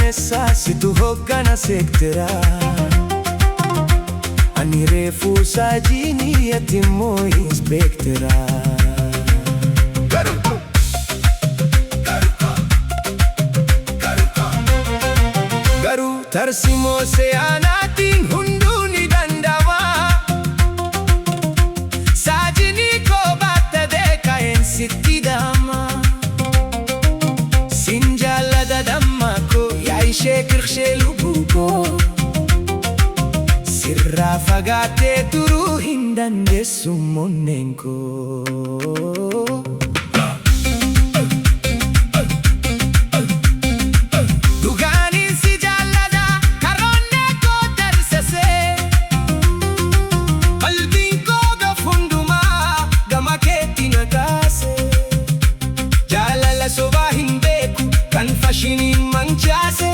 naannessa situ hoggana seektera. Ani reefuu saajinii yatimmoo inspektera. Garuu tarsimoo se'anaatiin hunduu ni danda'ama. Saajinii koo baattee ka'een sitti daama. Sin jaalladha damma koo yaa ishee kirshee lubbuu koo. Sirraa fagaatee turuu hin dandeessu monneen koo. Dhugaaniin si jaalladha karoonnee koo darsasee. Qalbiin koo gaf hundumaa gama keetti nagaasee. Jaalala sobaa hin beeku kan fashiniin mancaase.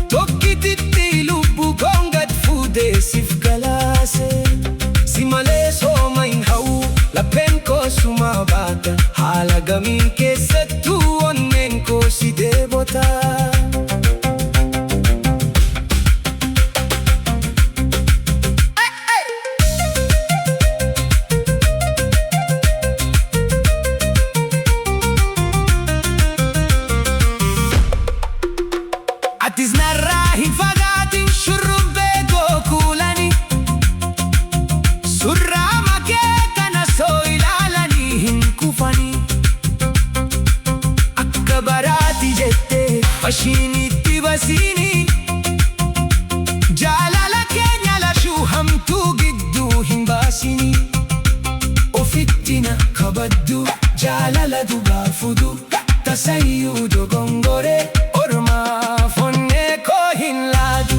Tokkititti lubbuu koon gad fuudhee siif galaase. Si malee sooma hin hawwu lapheen koo suma baata. Haala gamiin keessattuu onneen koo si deebota. Atis narraa hin fagaatin shurrubbee koo kuulani. Surraa makee kana soo ilaalanii hin kufani. Akka baraati jettee fashiinitti basiini. Jaalala keenya lachuu hamtuu gidduu hin baasini. Ofitti na kabaddu jaalala dhugaa fudu. Tasayyuu dogongoree ormaaf onnee koo hin laatu.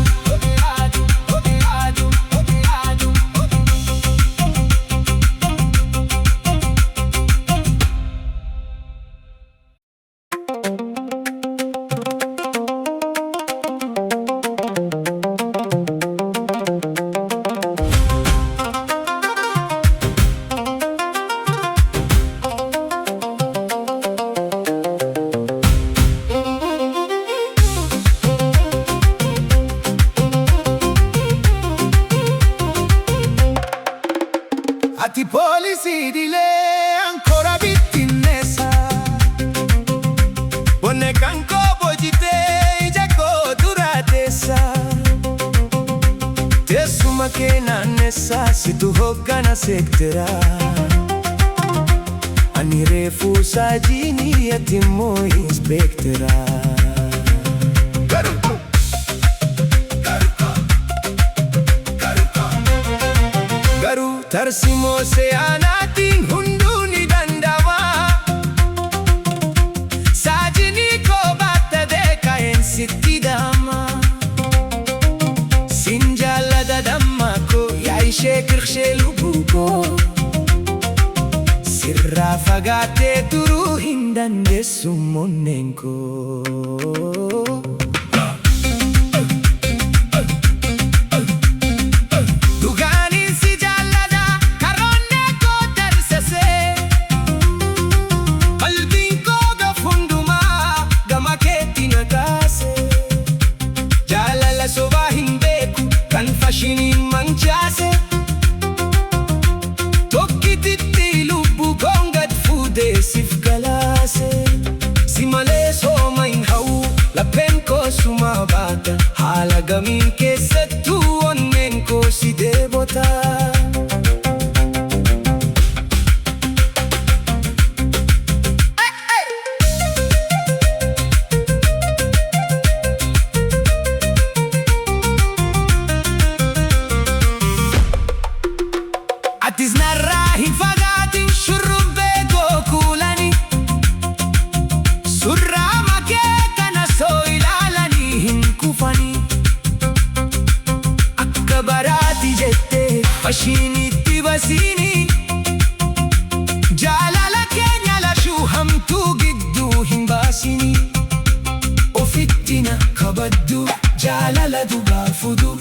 Ati poolisii dilee ancora bittinneessa. Bonne kan koo boojitee ija koo duraa teessa. Teessuma kee naannessa situ hoggana seektera. Ani reefuu saajinii yatimmoo inspektera. Garuu tarsimoo se'anaatiin hunduu ni danda'ama. Saajinii koo baattee ka'een sitti daama. Sin jaalladha damma koo yaa ishee kirshee lubbuu koo. Sirraa fagaatee turuu hin dandeessu monneen koo. Sobaa hin beeku kan fashiniin mancaase. Tokkititti lubbuu koon gad fuudhee siif galaase. Si malee sooma hin hawwu lapheen koo suma baata. Haala gamiin keessattuu onneen koo si deebota. Atis narraa hin fagaatin shurrubbee koo kuulani. Surraa makee kana soo ilaalanii hin kufani. Akka baraati jettee fashiinitti basiini. Jaalala keenya lachuu hamtuu gidduu hin baasini. Ofitti na kabaddu jaalala dhugaa fudu.